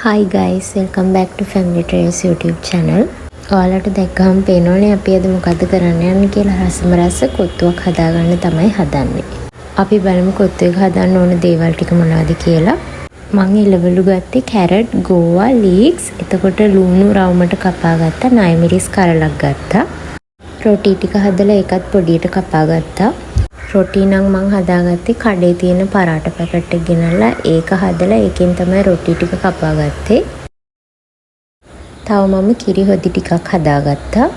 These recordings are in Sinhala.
Hi guys, welcome back to Family Trails YouTube channel. ඔයාලට දැක්කම පේනවනේ අපි අද මොකද කරන්න යන්නේ කියලා. රසම රස කොත්තුවක් හදාගන්න තමයි හදන්නේ. අපි බලමු කොත්තු එක හදන්න ඕන දේවල් ටික මොනවද කියලා. මම එළවලු ගත්තේ කැරට්, ගෝවා, ලීක්ස්, එතකොට ලුණු රවුමට කපා ගත්තා, නයි මිරිස් කරලක් ගත්තා. රොටි ටික හදලා ඒකත් පොඩියට කපා ගත්තා. රොටි නම් මං හදාගත්තේ කඩේ තියෙන පරාට පැකට් එක ගෙනල්ලා ඒක හදලා ඒකෙන් තමයි රොටි ටික කපා ගත්තේ. තව මම කිරි හොදි ටිකක් හදාගත්තා.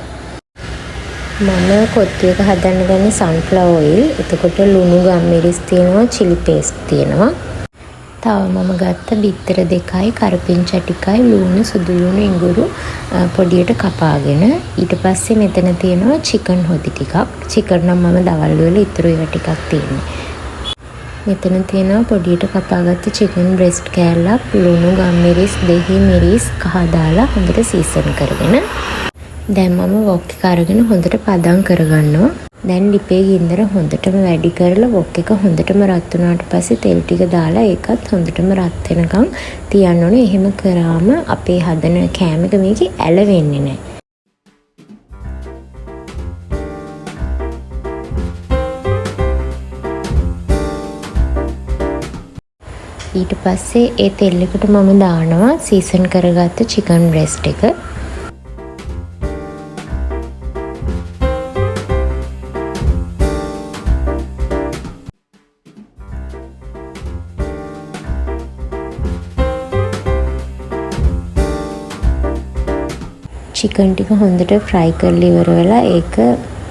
මම කොත්තු එක හදන්න ගන්නේ sunflower oil. එතකොට ලුණු, ගම්මිරිස් තියෙනවා, chili paste තියෙනවා. තව මම ගත්ත බිත්තර දෙකයි, කරපිංචා ටිකයි, ලුණු, සුදු ලුණු, ඉඟුරු පොඩියට කපාගෙන. ඊට පස්සේ මෙතන තියෙනවා chicken හොදි ටිකක්. chicken නම් මම දවල් වල ඉතුරු ඒවා ටිකක් තියෙනවා. මෙතන තියෙනවා පොඩියට කපාගත්ත chicken breast කෑල්ලක්, ලුණු, ගම්මිරිස්, දෙහි මිරිස් කහ දාලා හොඳට සීසන් කරගෙන. දැන් මම වොක් එක අරගෙන හොඳට පදම් කරගන්නවා. දැන් ලිපේ ගින්දර හොඳටම වැඩි කරලා වොක් එක හොඳටම රත් වුණාට පස්සේ තෙල් ටික දාලා ඒකත් හොඳටම රත් වෙනකන් තියන්න ඕනේ. එහෙම කරාම අපේ හදන කෑම එක මේකේ ඇලවෙන්නේ නැහැ. ඊට පස්සේ ඒ තෙල් එකට මම දානවා සීසන් කරගත්ත chicken breast එක. චිකන් ටික හොඳට ෆ්‍රයි කරලා ඉවර වෙලා ඒක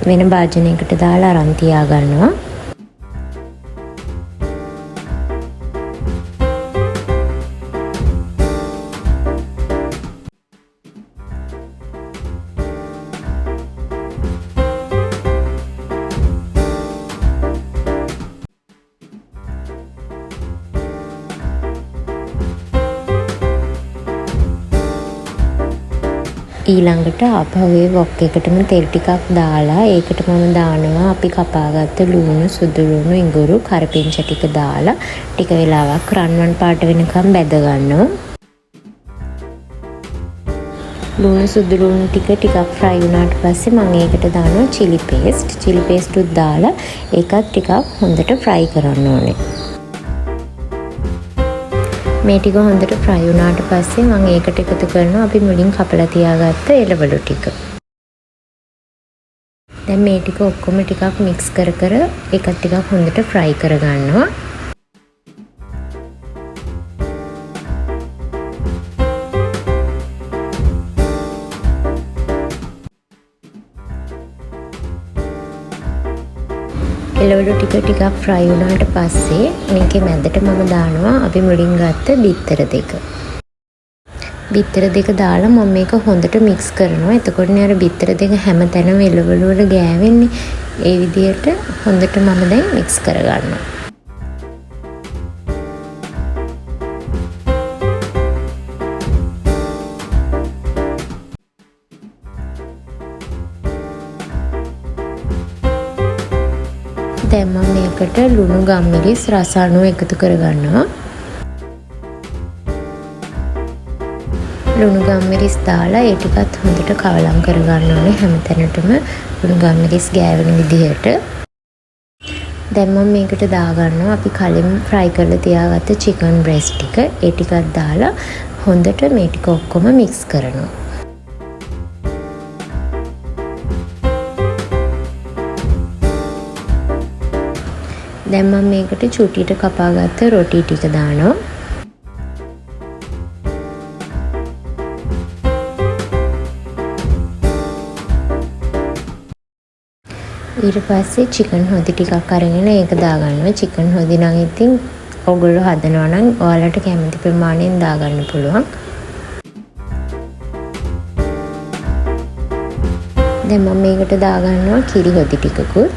වෙන භාජනයකට දාලා අරන් තියා ගන්නවා. ඊළඟට ආපහු ඒ වොක් එකටම තෙල් ටිකක් දාලා ඒකට මම දානවා අපි කපාගත්ත ලුණු, සුදු ලුණු, ඉඟුරු, කරපිංචා ටික දාලා ටික වෙලාවක් රන්වන් පාට වෙනකම් බැද ගන්නවා. ලුණු, සුදු ලුණු ටිකක් ෆ්‍රයි වුණාට පස්සේ මම ඒකට දානවා chili paste. chili paste උත් දාලා ඒකත් ටිකක් හොඳට ෆ්‍රයි කරන්න ඕනේ. මේ ටික හොඳට ෆ්‍රයි වුණාට පස්සේ මම ඒකට එකතු කරනවා අපි මුලින් කපලා තියාගත්ත එළවලු ටික. දැන් මේ ටික ඔක්කොම ටිකක් මික්ස් කර ඒකත් ටිකක් හොඳට ෆ්‍රයි කරගන්නවා. එළවලු ටික ෆ්‍රයි වුණාට පස්සේ මේකේ මැදට මම දානවා අපි මුලින් ගත්ත බිත්තර දෙක. බිත්තර දෙක දාලා මම මේක හොඳට මික්ස් කරනවා. එතකොටනේ අර බිත්තර දෙක හැමතැනම එළවලු වල ගෑවෙන්නේ. ඒ විදිහට හොඳට මම දැන් මික්ස් කරගන්නවා. දැන් මම මේකට ලුණු, ගම්මිරිස්, රස අණු එකතු කරගන්නවා. ලුණු, ගම්මිරිස් දාලා ඒ ටිකත් හොඳට කවලම් කරගන්න ඕනේ හැමතැනටම ලුණු, ගම්මිරිස් ගෑවෙන විදිහට. දැන් මම මේකට දාගන්නවා අපි කලින් ෆ්‍රයි කරලා තියාගත්ත chicken breast ටික. ඒ ටිකත් දාලා හොඳට මේ ටික ඔක්කොම මික්ස් කරනවා. දැන් මම මේකට චුටියට කපාගත්ත රොටි ටික දානවා. ඊට පස්සේ chicken හොදි ටිකක් අරගෙන ඒක දාගන්නවා. chicken හොදි නම් ඉතින් ඔයගොල්ලෝ හදනවා නම් ඔයාලට කැමති ප්‍රමාණයෙන් දාගන්න පුළුවන්. දැන් මම මේකට දාගන්නවා කිරි හොදි ටිකකුත්.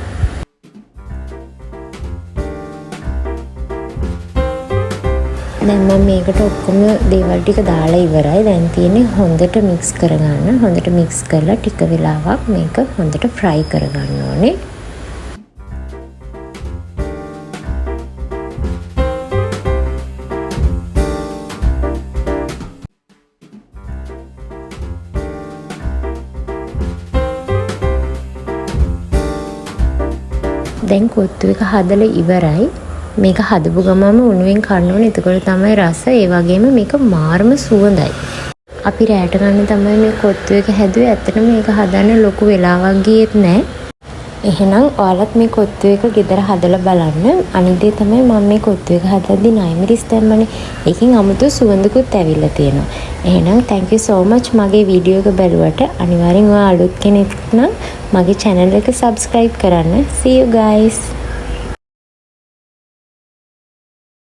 දැන් මම මේකට ඔක්කොම දේවල් ටික දාලා ඉවරයි. දැන් තියෙන්නේ හොඳට මික්ස් කරගන්න. හොඳට මික්ස් කරලා ටික වෙලාවක් මේක හොඳට ෆ්‍රයි කරගන්න ඕනේ. දැන් කොත්තු එක හදලා ඉවරයි. මේක හදපු ගමම උණුවෙන් කන්න ඕනේ. එතකොට තමයි රස. ඒ වගේම මේක මාරම සුවඳයි. අපි රැට ගන්න තමයි මේ කොත්තු එක හැදුවේ. ඇත්තටම මේක හදන්න ලොකු වෙලාවක් ගියෙත් නැහැ. එහෙනම් ඔයාලත් මේ කොත්තු එක ගෙදර හදලා බලන්න. අනිත් දේ තමයි මම මේ කොත්තු එක හදද්දි නයිමිරිස් දැම්මනේ. ඒකෙන් අමුතු සුවඳකුත් ඇවිල්ලා තියෙනවා. එහෙනම් thank you so much මගේ වීඩියෝ එක බැලුවට. අනිවාර්යෙන් ඔයා අලුත් කෙනෙක් නම් මගේ channel එක subscribe කරන්න. See you guys.